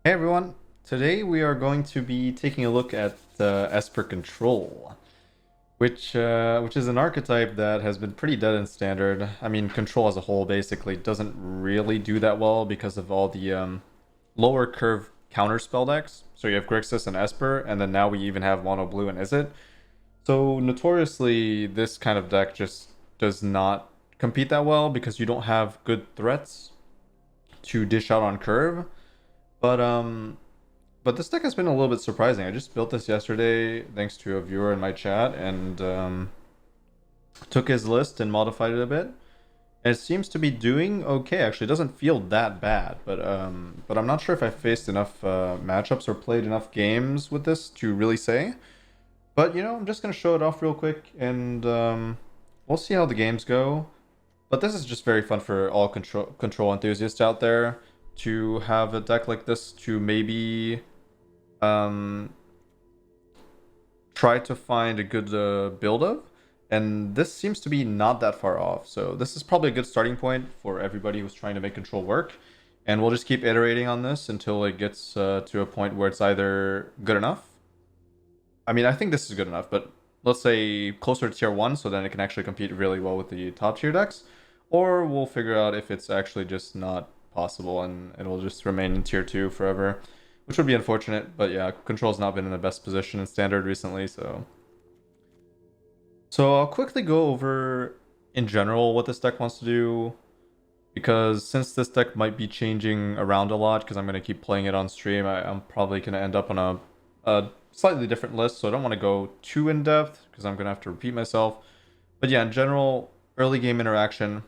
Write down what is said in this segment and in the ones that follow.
Hey everyone, today we are going to be taking a look at Esper Control, which is an archetype that has been pretty dead in standard. I mean, Control as a whole basically doesn't really do that well because of all the lower curve counter spell decks. So you have Grixis and Esper, and then now we even have Mono Blue and Izzet. So notoriously, this kind of deck just does not compete that well because you don't have good threats to dish out on curve. But but this deck has been a little bit surprising. I just built this yesterday thanks to a viewer in my chat and took his list and modified it a bit. And it seems to be doing okay. Actually, it doesn't feel that bad, but I'm not sure if I faced enough matchups or played enough games with this to really say. But you know, I'm just gonna show it off real quick, and we'll see how the games go. But this is just very fun for all control enthusiasts out there to have a deck like this to maybe um, try to find a good build of. And this seems to be not that far off. So this is probably a good starting point for everybody who's trying to make control work. And we'll just keep iterating on this until it gets to a point where it's either good enough. I mean, I think this is good enough, but let's say closer to tier 1, so then it can actually compete really well with the top tier decks. Or we'll figure out if it's actually just not possible and it'll just remain in tier 2 forever, which would be unfortunate. But yeah, Control's not been in the best position in standard recently, so I'll quickly go over in general what this deck wants to do, because since this deck might be changing around a lot because I'm going to keep playing it on stream, I'm probably going to end up on a slightly different list, so I don't want to go too in depth because I'm going to have to repeat myself. But yeah, in general, early game interaction,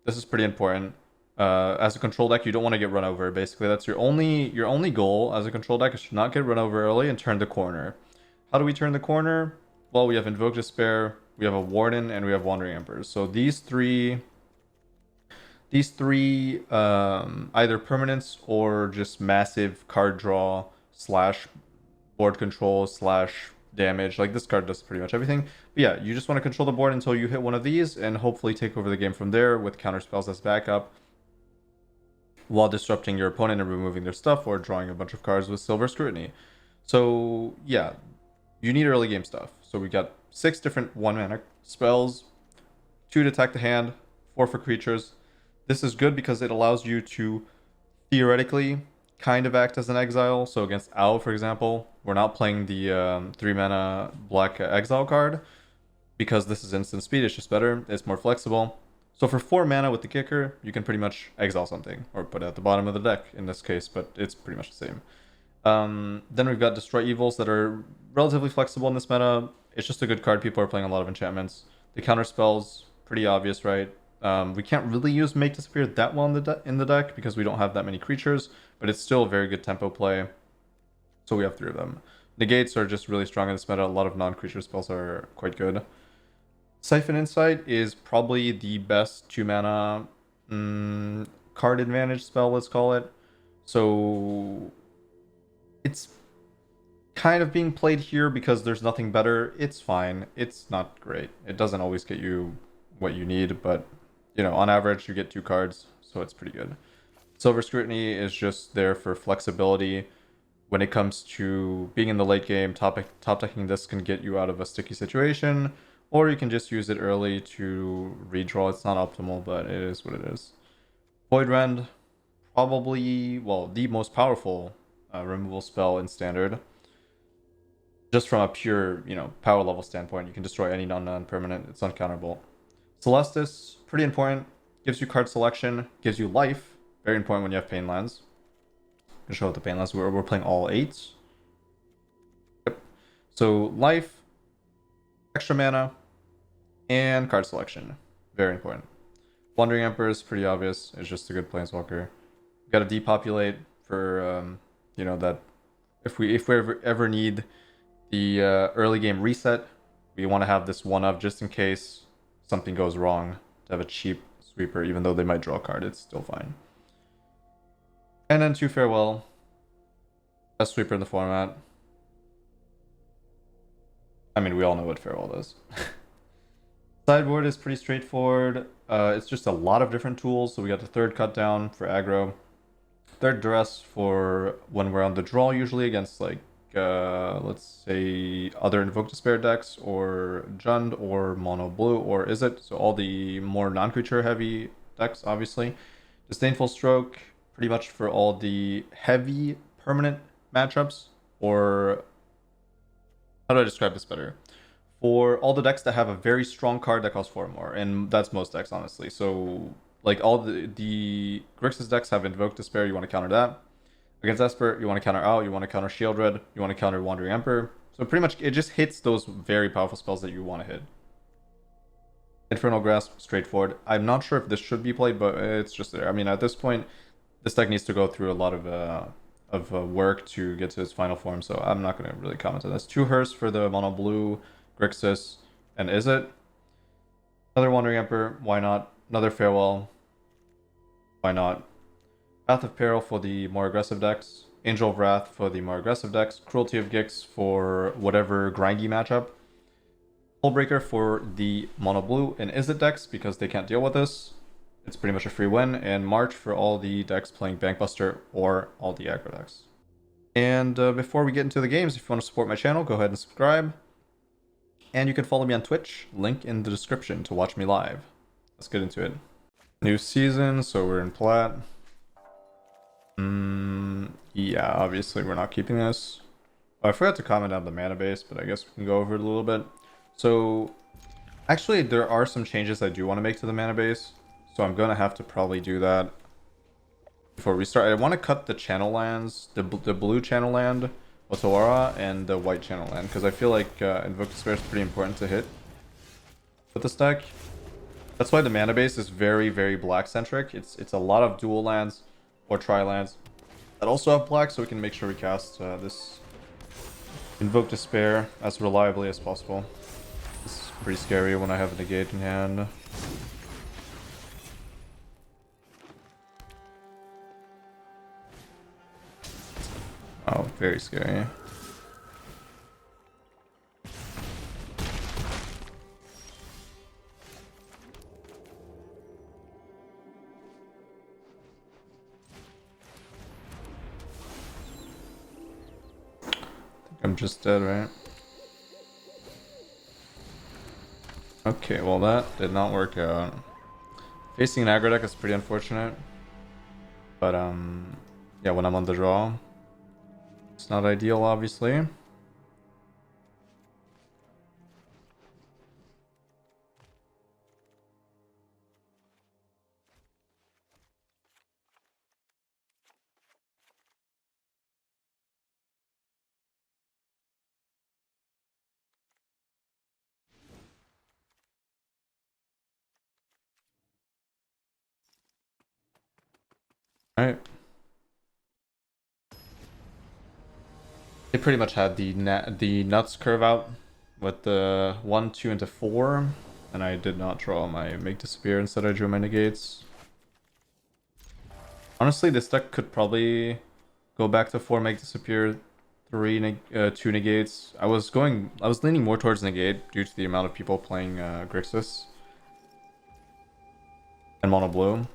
this is pretty important. As a control deck, you don't want to get run over. Basically, that's your only goal as a control deck is to not get run over early and turn the corner. How do we turn the corner? Well, we have Invoke Despair, we have a Warden, and we have Wandering Emperors. So these three either permanents or just massive card draw slash board control slash damage. Like, this card does pretty much everything. But yeah, you just want to control the board until you hit one of these and hopefully take over the game from there with counter spells as backup, while disrupting your opponent and removing their stuff or drawing a bunch of cards with Silver Scrutiny. So yeah, you need early game stuff. So we got 6 different 1-mana spells, 2 to attack the hand, 4 for creatures. This is good because it allows you to theoretically kind of act as an exile. So against Owl, for example, we're not playing the 3-mana black exile card because this is instant speed. It's just better. It's more flexible. So for 4 mana with the kicker, you can pretty much exile something, or put it at the bottom of the deck in this case, but it's pretty much the same. Then we've got Destroy Evils that are relatively flexible in this meta. It's just a good card. People are playing a lot of enchantments. The counter spells, pretty obvious, right? We can't really use Make Disappear that well in the deck because we don't have that many creatures, but it's still a very good tempo play. So we have 3 of them. Negates are just really strong in this meta. A lot of non-creature spells are quite good. Siphon Insight is probably the best 2-mana card advantage spell, let's call it. So it's kind of being played here because there's nothing better. It's fine. It's not great. It doesn't always get you what you need, but you know, on average you get 2 cards, so it's pretty good. Silver Scrutiny is just there for flexibility. When it comes to being in the late game, top decking this can get you out of a sticky situation, or you can just use it early to redraw. It's not optimal, but it is what it is. Void Rend, probably, well, the most powerful removal spell in standard. Just from a pure, you know, power level standpoint, you can destroy any non-permanent. It's uncounterable. Celestis, pretty important. Gives you card selection, gives you life. Very important when you have Pain Lands. I'm gonna show what the Pain Lands were. We're playing all 8s. Yep. So life, extra mana, and card selection. Very important. Wandering Emperor is pretty obvious. It's just a good planeswalker. Got to depopulate for you know, that if we ever need the early game reset, we want to have this one of just in case something goes wrong, to have a cheap sweeper. Even though they might draw a card, it's still fine. And then 2 Farewell, best sweeper in the format. I mean, we all know what Farewell does. Sideboard is pretty straightforward. It's just a lot of different tools. So we got the 3rd cut down for aggro, They're dressed for when we're on the draw, usually against like let's say other Invoke Despair decks or Jund or Mono Blue or is it? So all the more non-creature heavy decks, obviously. Disdainful Stroke, pretty much for all the heavy permanent matchups, or how do I describe this better? For all the decks that have a very strong card that costs 4 or more, and that's most decks, honestly. So like all the Grixis decks have Invoke Despair, you want to counter that. Against Esper, you want to counter Owl, you want to counter Shield Red, you want to counter Wandering Emperor. So pretty much it just hits those very powerful spells that you want to hit. Infernal Grasp, straightforward. I'm not sure if this should be played, but it's just there. I mean, at this point, this deck needs to go through a lot of work to get to its final form, so I'm not going to really comment on this. 2 Hearse for the Mono Blue, Grixis, and is it? Another Wandering Emperor, why not? Another Farewell, why not? Path of Peril for the more aggressive decks, Angel of Wrath for the more aggressive decks, Cruelty of Gix for whatever grindy matchup, Hullbreaker for the Mono Blue and Izzet decks because they can't deal with this. It's pretty much a free win, and March for all the decks playing Bankbuster or all the aggro decks. And before we get into the games, if you want to support my channel, go ahead and subscribe. And you can follow me on Twitch, link in the description to watch me live. Let's get into it. New season, so we're in Plat. Yeah, obviously we're not keeping this. Oh, I forgot to comment on the mana base, but I guess we can go over it a little bit. So, actually, there are some changes I do want to make to the mana base. So I'm going to have to probably do that before we start. I want to cut the channel lands, the blue channel land, Otawara, and the white channel land, because I feel like Invoke Despair is pretty important to hit with this deck. That's why the mana base is very, very black-centric. It's a lot of dual lands or tri-lands that also have black, so we can make sure we cast this Invoke Despair as reliably as possible. This is pretty scary when I have a negate in hand. Oh, very scary. I'm just dead, right? Okay, well that did not work out. Facing an aggro deck is pretty unfortunate. But yeah, when I'm on the draw, it's not ideal, obviously. Alright. They pretty much had the nuts curve out with the 1, 2 into 4, and I did not draw my Make Disappear, instead I drew my negates. Honestly, this deck could probably go back to 4 Make Disappear, 2 negates. I was leaning more towards negate due to the amount of people playing Grixis and Mono Blue.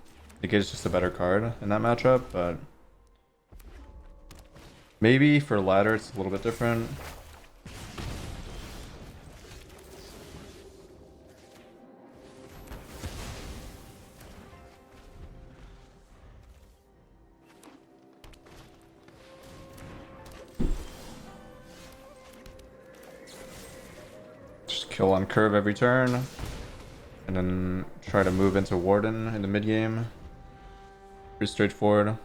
Negate is just a better card in that matchup, but maybe for ladder it's a little bit different. Just kill on curve every turn, and then try to move into Warden in the mid game. Pretty straightforward.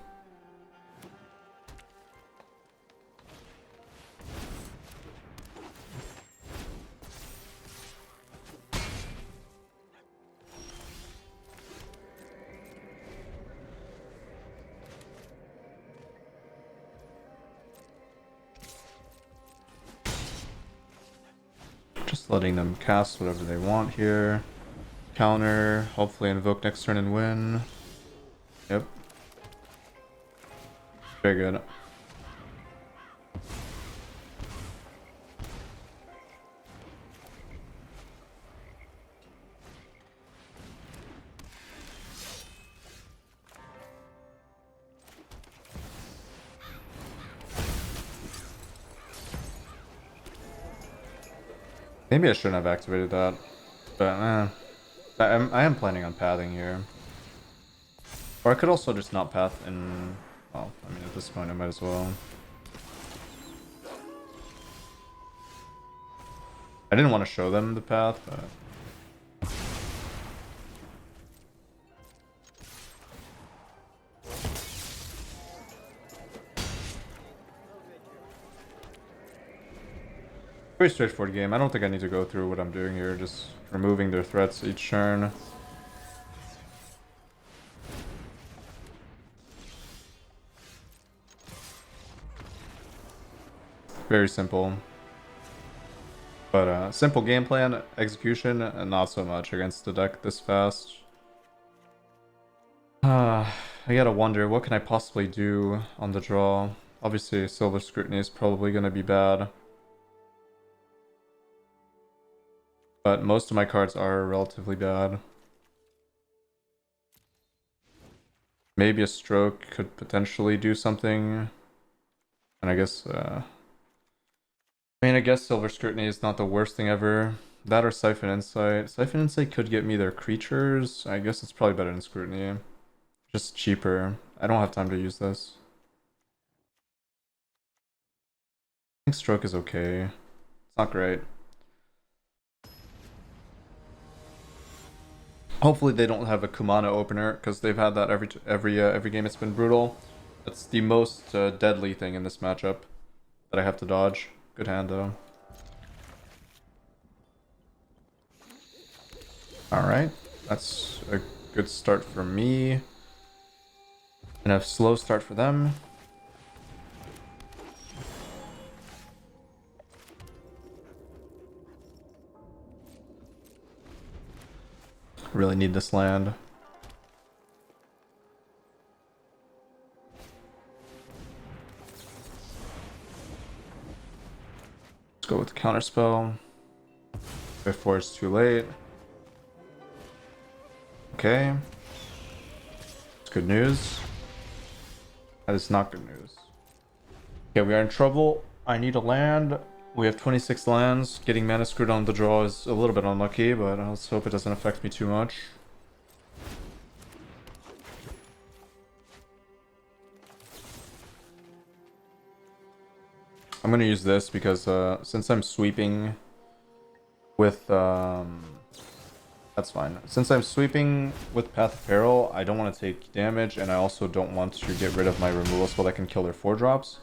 Just letting them cast whatever they want here. Counter, hopefully invoke next turn and win. Yep. Very good. Maybe I shouldn't have activated that, but I am planning on pathing here. Or I could also just not path and... Well, I mean, at this point I might as well. I didn't want to show them the path, but... Pretty straightforward game. I don't think I need to go through what I'm doing here, just removing their threats each turn. Very simple. But simple game plan, execution, and not so much against the deck this fast. I gotta wonder, what can I possibly do on the draw? Obviously, Silver Scrutiny is probably gonna be bad. But most of my cards are relatively bad. Maybe a Stroke could potentially do something. And I guess, I mean, I guess Silver Scrutiny is not the worst thing ever. That or Siphon Insight. Siphon Insight could get me their creatures. I guess it's probably better than Scrutiny. Just cheaper. I don't have time to use this. I think Stroke is okay. It's not great. Hopefully they don't have a Kumano opener, because they've had that every game. It's been brutal. That's the most deadly thing in this matchup that I have to dodge. Good hand though. Alright, that's a good start for me. And a slow start for them. Really need this land. Let's go with the counterspell before it's too late. Okay. It's good news. That is not good news. Okay, we are in trouble. I need a land. We have 26 lands. Getting mana screwed on the draw is a little bit unlucky, but let's hope it doesn't affect me too much. I'm gonna use this because since I'm sweeping with that's fine. Since I'm sweeping with Path of Peril, I don't want to take damage, and I also don't want to get rid of my removal spell that can kill their 4-drops.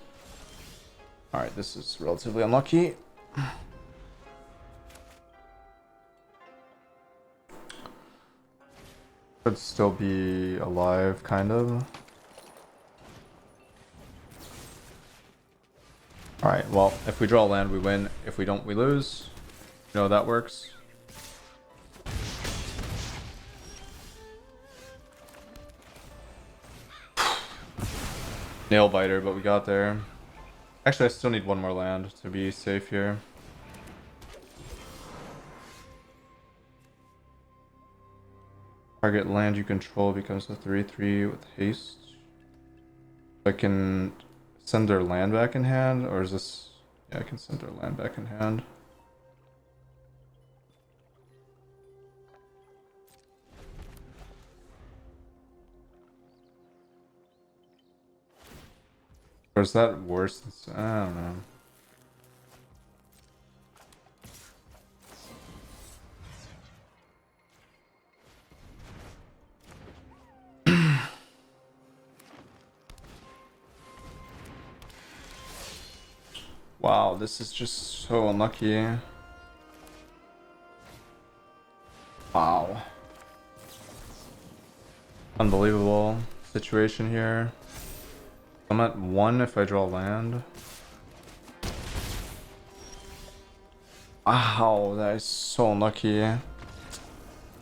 Alright, this is relatively unlucky. Could still be alive, kind of. Alright, well, if we draw land, we win. If we don't, we lose. You know how that works. Nail biter, but we got there. Actually, I still need one more land to be safe here. Target land you control becomes a 3/3 with haste. I can send their land back in hand, or is this... Yeah, I can send their land back in hand. Or is that worse than... I don't know. Wow, this is just so unlucky. Wow. Unbelievable situation here. I'm at 1 if I draw land. Wow, that is so unlucky.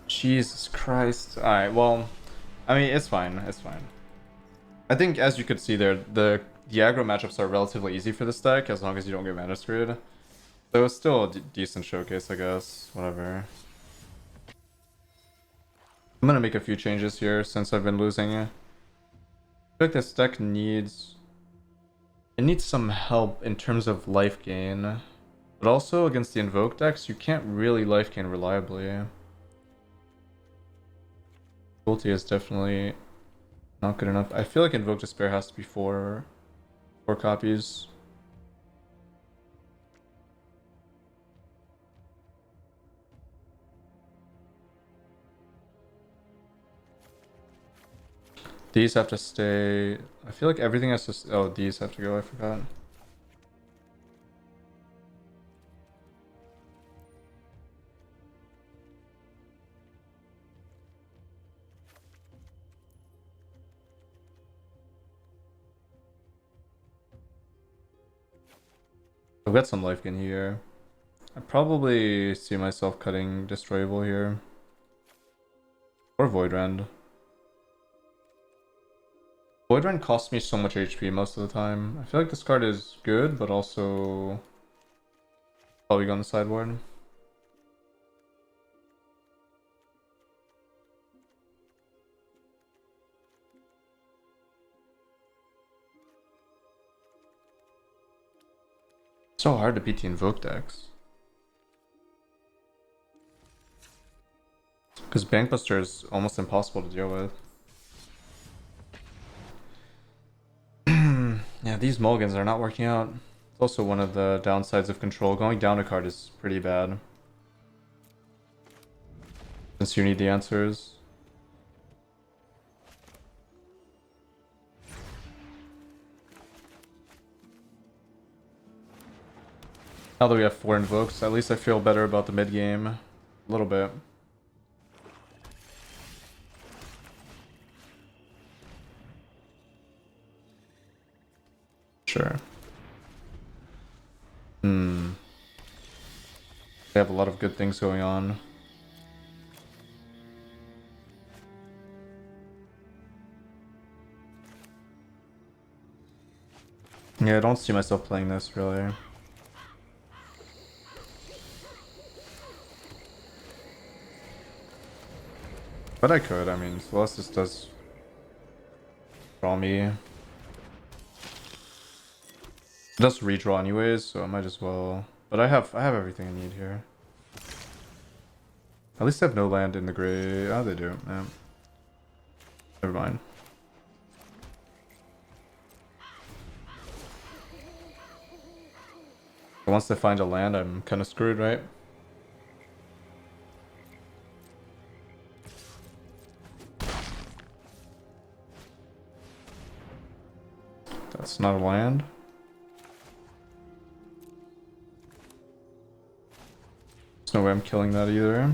Jesus Christ. Alright, well, I mean, it's fine. It's fine. I think, as you could see there, the aggro matchups are relatively easy for this deck, as long as you don't get mana screwed. So it's still a decent showcase, I guess. Whatever. I'm gonna make a few changes here since I've been losing. I feel like this deck needs... It needs some help in terms of life gain. But also against the Invoke decks, you can't really life gain reliably. Cruelty is definitely not good enough. I feel like Invoke Despair has to be four copies. These have to stay. I feel like everything has to. Oh, these have to go. I forgot. I've got some life gain here. I probably see myself cutting Destroyable here. Or Void Rend. Void Rend costs me so much HP most of the time. I feel like this card is good, but also probably go on the sideboard. It's so hard to beat the Invoke decks. Because Bankbuster is almost impossible to deal with. Yeah, these mulligans are not working out. It's also one of the downsides of control. Going down a card is pretty bad. Since you need the answers. Now that we have 4 invokes, at least I feel better about the mid game. A little bit. Sure. They have a lot of good things going on. Yeah, I don't see myself playing this, really. But I could, I mean, Celestis does draw me. It does redraw anyways, so I might as well. But I have everything I need here. At least I have no land in the gray. Oh, they do. Yeah. Never mind. Once they find a land, I'm kind of screwed, right? That's not a land. There's no way I'm killing that either.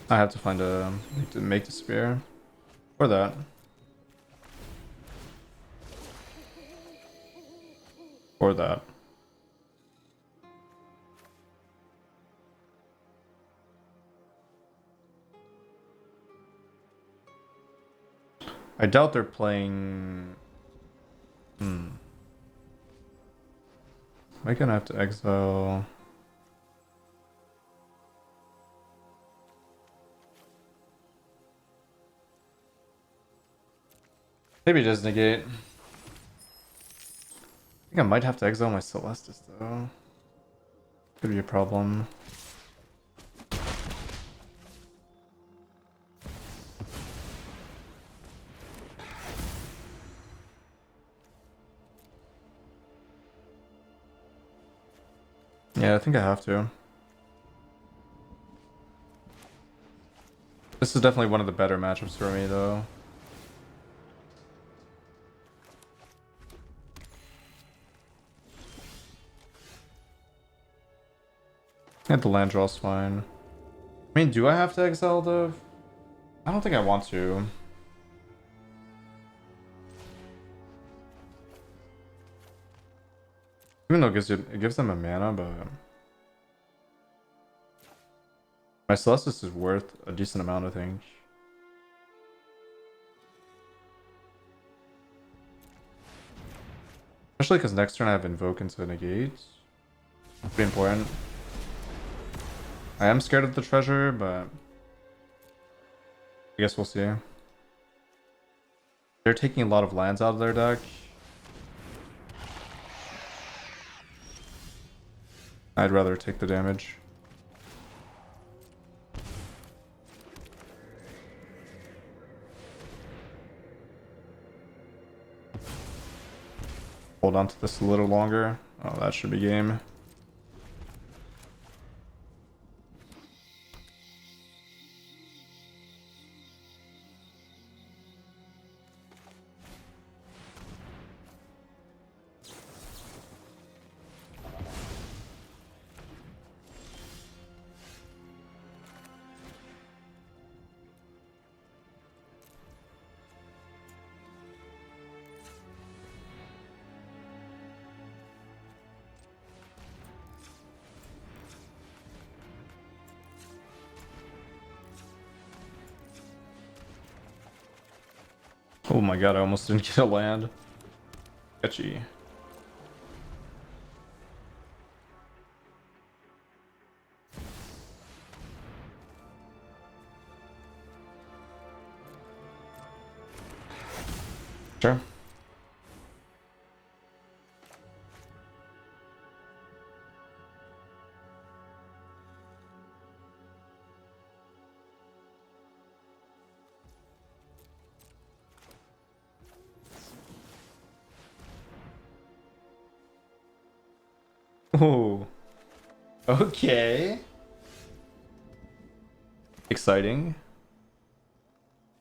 I have to find a make the spear. Or that. Or that. I doubt they're playing. Am I gonna have to exile? Maybe just negate. I think I might have to exile my Celestis though. Could be a problem. Yeah, I think I have to. This is definitely one of the better matchups for me though. Yeah, the land draw's fine. I mean, do I have to exile the... I don't think I want to. Even though it gives them a mana, but... My Celestis is worth a decent amount, I think. Especially because next turn I have Invoke into negate. Pretty important. I am scared of the treasure, but I guess we'll see. They're taking a lot of lands out of their deck. I'd rather take the damage. Hold on to this a little longer. Oh, that should be game. Oh my god, I almost didn't get a land. Sketchy. Sure. Oh, okay. Exciting,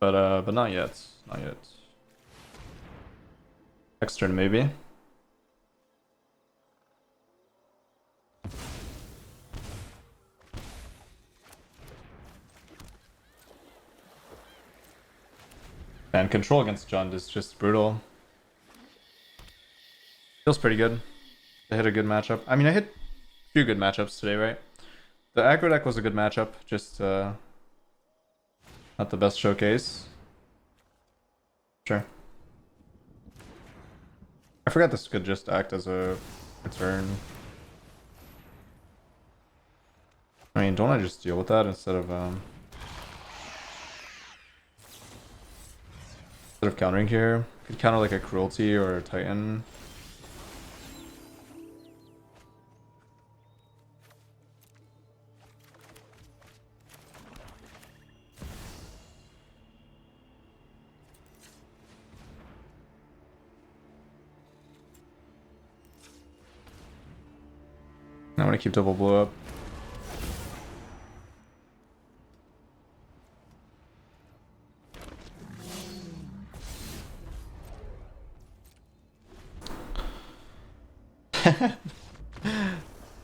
but not yet. Not yet. Next turn maybe. And control against Jund is just brutal. Feels pretty good. I hit a good matchup. I mean, I hit a few good matchups today, right? The aggro deck was a good matchup, just not the best showcase. Sure. I forgot this could just act as a return. I mean, don't I just deal with that instead of countering here? Could counter like a cruelty or a titan. I want to keep double blow up.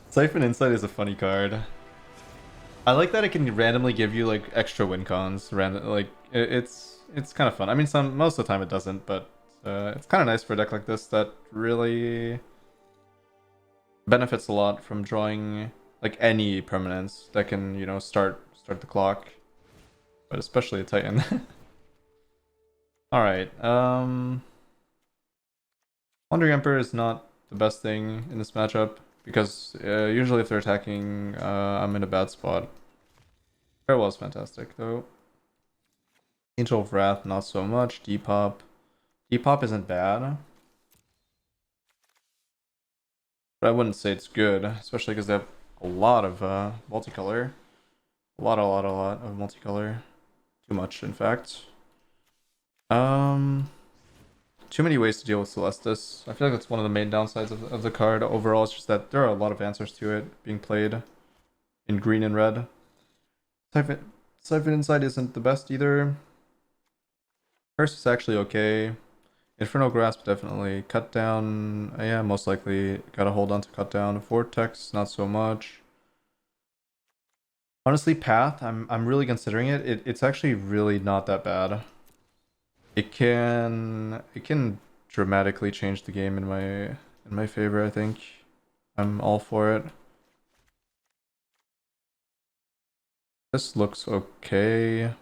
Siphon Insight is a funny card. I like that it can randomly give you like extra win cons. Random, like it's kind of fun. I mean, most of the time it doesn't, but it's kind of nice for a deck like this that really benefits a lot from drawing like any permanence that can, you know, start the clock, but especially a Titan. All right. Wandering Emperor is not the best thing in this matchup because usually if they're attacking, I'm in a bad spot. Farewell is fantastic though. Angel of Wrath, not so much. Depop. Depop isn't bad, but I wouldn't say it's good, especially because they have a lot of multicolor. A lot of multicolor. Too much, in fact. Too many ways to deal with Celestis. I feel like that's one of the main downsides of the card. Overall, it's just that there are a lot of answers to it being played in green and red. Siphon Insight isn't the best either. Curse is actually okay. Infernal Grasp definitely. Cut Down, yeah, most likely gotta hold on to Cut Down. Vortex, not so much. Honestly, Path, I'm really considering it. It's actually really not that bad. It can dramatically change the game in my favor, I think. I'm all for it. This looks okay. A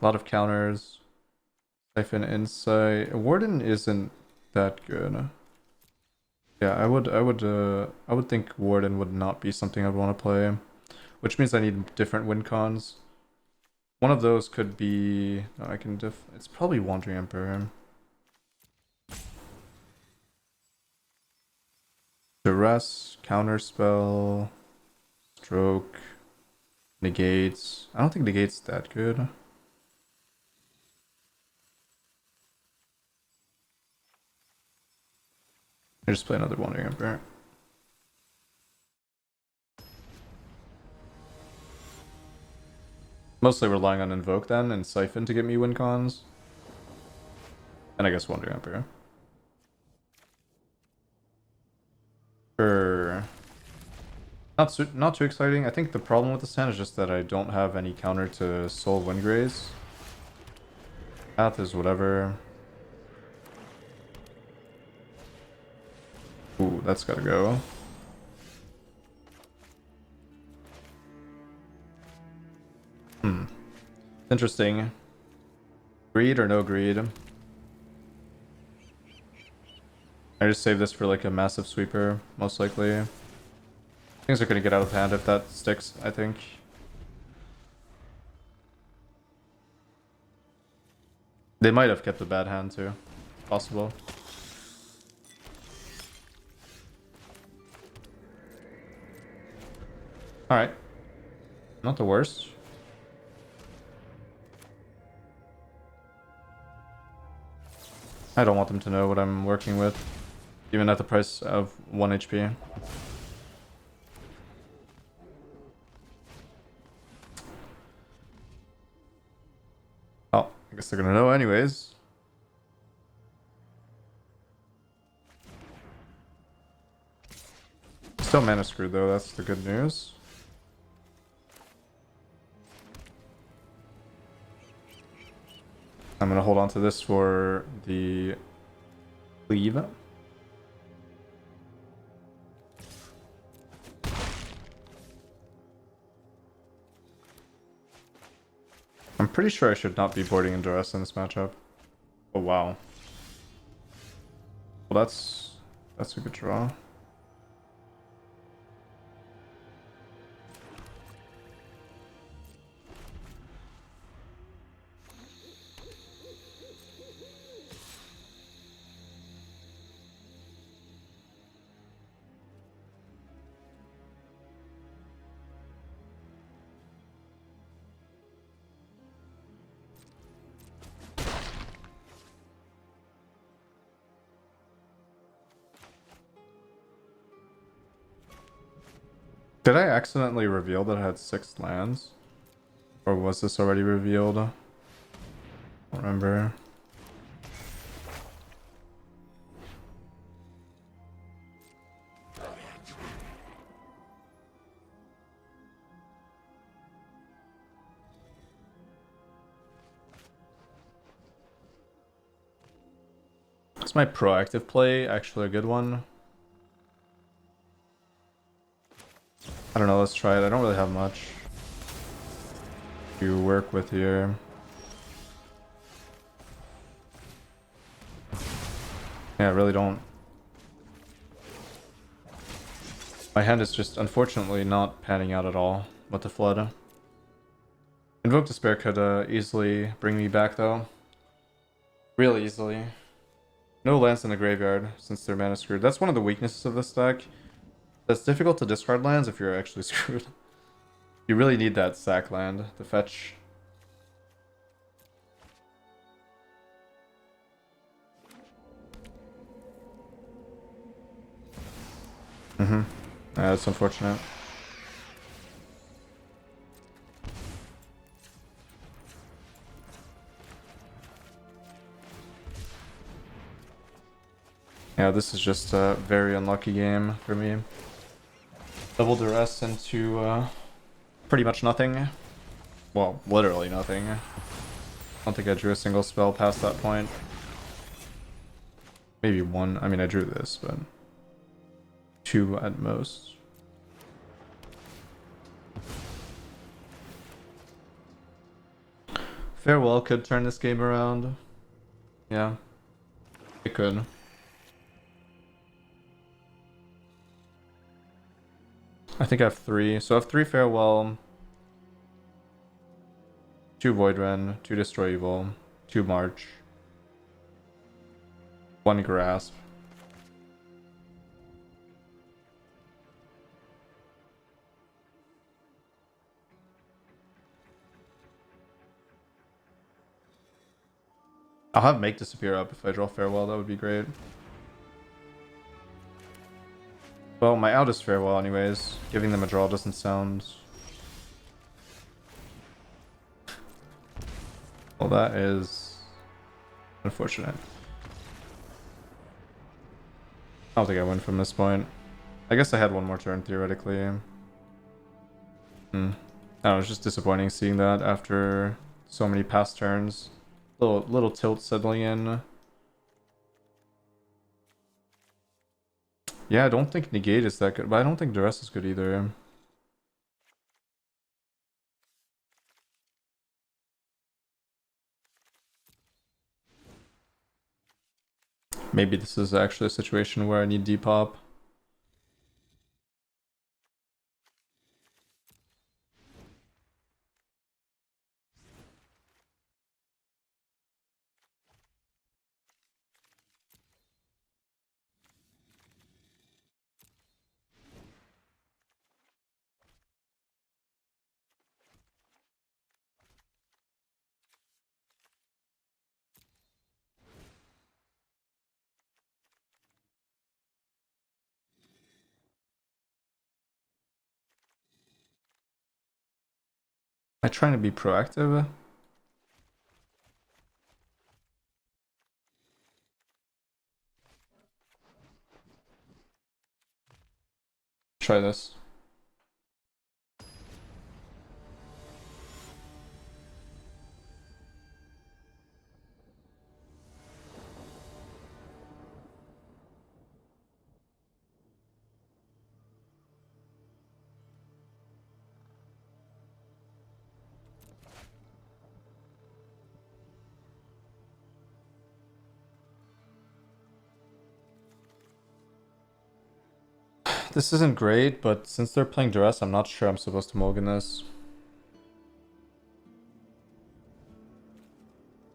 lot of counters. Siphon Insight. Warden isn't that good. Yeah, I would think Warden would not be something I'd want to play, which means I need different win cons. One of those could be, no, I can it's probably Wandering Emperor. Duress, Counterspell, Stroke, Negates. I don't think Negate's that good. I just play another Wandering Emperor. Mostly relying on Invoke then and Siphon to get me win cons. And I guess Wandering Emperor. Sure. Not too exciting. I think the problem with this hand is just that I don't have any counter to Soul Windgraze. Path is whatever. Ooh, that's gotta go. Interesting. Greed or no greed? I just save this for like a massive sweeper, most likely. Things are gonna get out of hand if that sticks, I think. They might have kept a bad hand too. Possible. Alright. Not the worst. I don't want them to know what I'm working with, even at the price of 1 HP. Oh, I guess they're gonna know anyways. Still mana screwed though, that's the good news. I'm gonna hold on to this for the leave. I'm pretty sure I should not be boarding in Duress in this matchup. Oh wow. Well, that's a good draw. Did I accidentally reveal that I had 6 lands? Or was this already revealed? I don't remember. Is my proactive play actually a good one? I don't know, let's try it. I don't really have much to work with here. Yeah, I really don't. My hand is just unfortunately not panning out at all with the flood. Invoke Despair could easily bring me back though. Really easily. No lands in the graveyard since they're mana screwed. That's one of the weaknesses of this deck. It's difficult to discard lands if you're actually screwed. You really need that sack land to fetch. Yeah, that's unfortunate. Yeah, this is just a very unlucky game for me. Double Duress into pretty much nothing. Well, literally nothing. I don't think I drew a single spell past that point. Maybe one. I mean, I drew this, but 2 at most. Farewell could turn this game around. Yeah, it could. I think I have 3. So I have 3 Farewell, 2 Voidren, 2 Destroy Evil, 2 March, 1 Grasp. I'll have Make Disappear up if I draw Farewell, that would be great. Well, my out is Farewell anyways. Giving them a draw doesn't sound... Well, that is unfortunate. I don't think I win from this point. I guess I had one more turn, theoretically. I don't know, it's just disappointing seeing that after so many past turns. Little tilt settling in. Yeah, I don't think Negate is that good, but I don't think the rest is good either. Maybe this is actually a situation where I need Depop. Am I trying to be proactive? Try this. This isn't great, but since they're playing Duress, I'm not sure I'm supposed to mulligan this.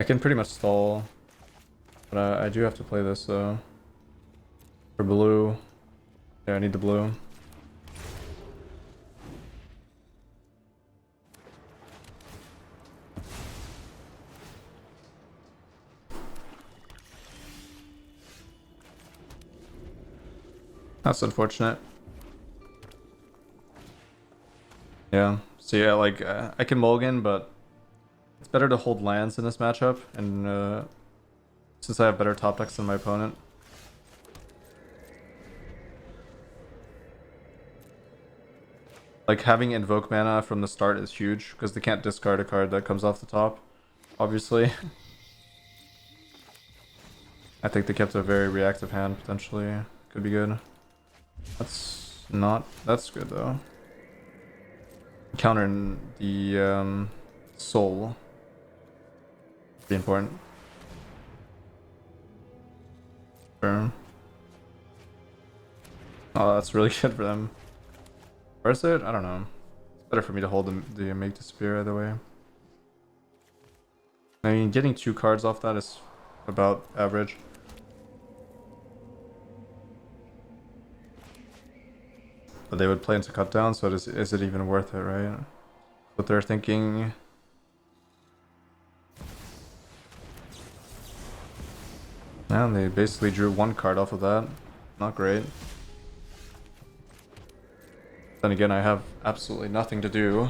I can pretty much stall, but I do have to play this, so... For blue. Yeah, I need the blue. That's unfortunate. Yeah, so yeah, like, I can mulligan, but it's better to hold lands in this matchup, and since I have better top decks than my opponent. Like, having Invoke mana from the start is huge, because they can't discard a card that comes off the top, obviously. I think they kept a very reactive hand, potentially. Could be good. That's not... That's good, though. Countering the soul. Pretty important. Sure. Oh, that's really good for them. Or is it? I don't know. It's better for me to hold the Make Disappear either way. I mean, getting 2 cards off that is about average. But they would play into cut down, so is it even worth it, right? What they're thinking. And they basically drew 1 card off of that. Not great. Then again, I have absolutely nothing to do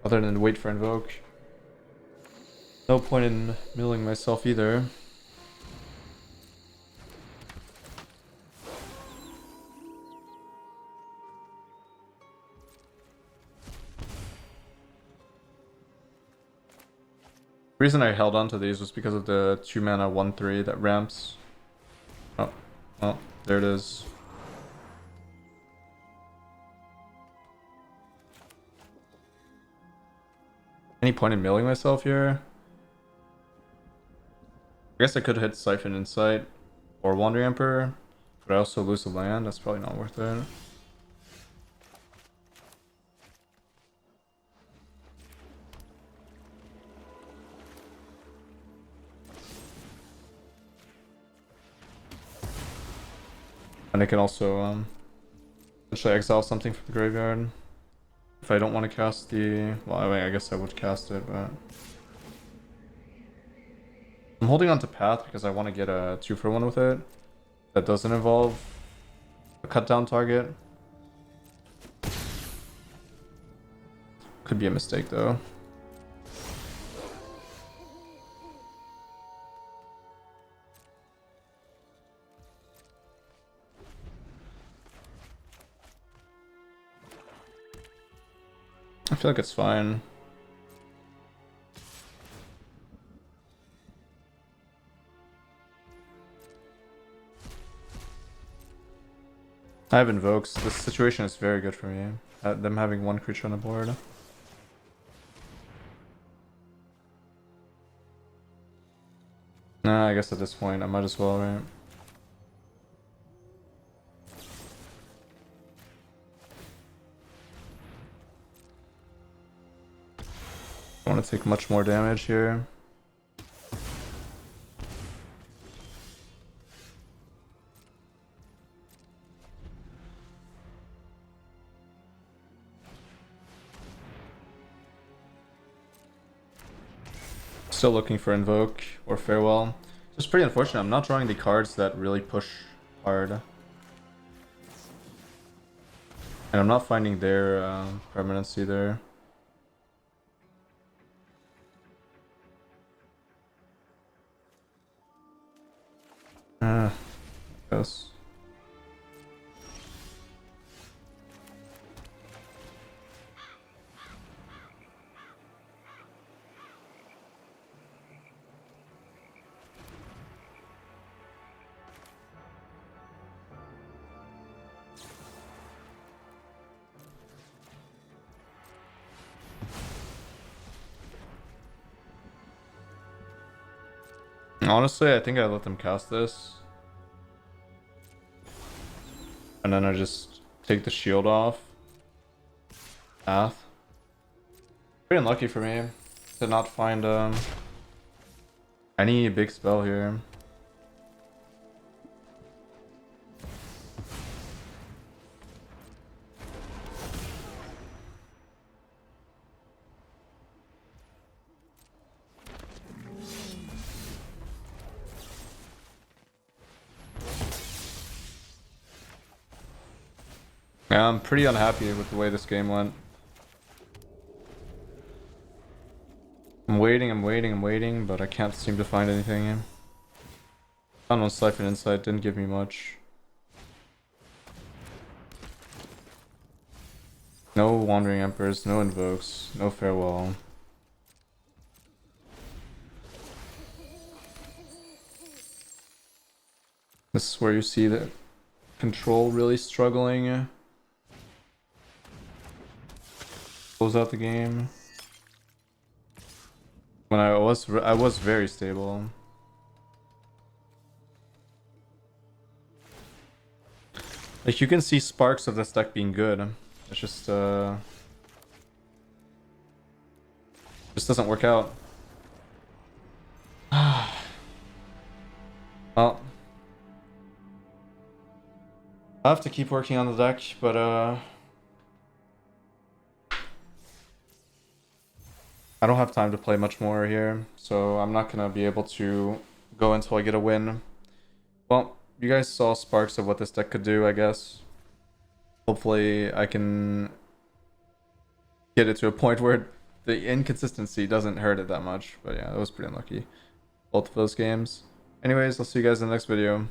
other than wait for Invoke. No point in milling myself either. The reason I held on to these was because of the 2 mana 1/3 that ramps. Oh, well, there it is. Any point in milling myself here? I guess I could hit Siphon Insight or Wandering Emperor, but I also lose the land. That's probably not worth it. And I can also potentially exile something from the graveyard. If I don't want to cast the... Well, I mean, I guess I would cast it, but... I'm holding on to Path because I want to get a 2-for-1 with it. That doesn't involve a cut down target. Could be a mistake though. I feel like it's fine. I have invokes. This situation is very good for me. Them having one creature on the board. Nah, I guess at this point I might as well, right? I want to take much more damage here. Still looking for Invoke or Farewell. Just pretty unfortunate. I'm not drawing the cards that really push hard. And I'm not finding their permanence either. I guess. Honestly, I think I let them cast this. And then I just take the shield off. Path. Pretty unlucky for me to not find any big spell here. Yeah, I'm pretty unhappy with the way this game went. I'm waiting, but I can't seem to find anything. Found one Siphon Insight, didn't give me much. No Wandering Emperors, no Invokes, no Farewell. This is where you see the control really struggling. Close out the game. When I was very stable. Like you can see sparks of this deck being good. It's just doesn't work out. Well, I have to keep working on the deck, but I don't have time to play much more here, so I'm not gonna be able to go until I get a win. Well, you guys saw sparks of what this deck could do, I guess. Hopefully I can get it to a point where the inconsistency doesn't hurt it that much. But yeah, that was pretty unlucky. Both of those games. Anyways, I'll see you guys in the next video.